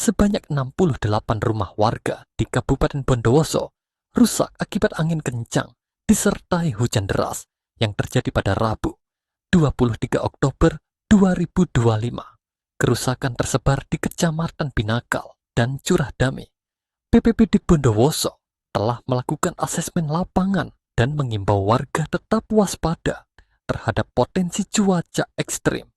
sebanyak 68 rumah warga di Kabupaten Bondowoso rusak akibat angin kencang disertai hujan deras yang terjadi pada Rabu, 23 Oktober 2025. Kerusakan tersebar di Kecamatan Binakal dan Curah Damai. BPBD Bondowoso telah melakukan asesmen lapangan dan mengimbau warga tetap waspada terhadap potensi cuaca ekstrim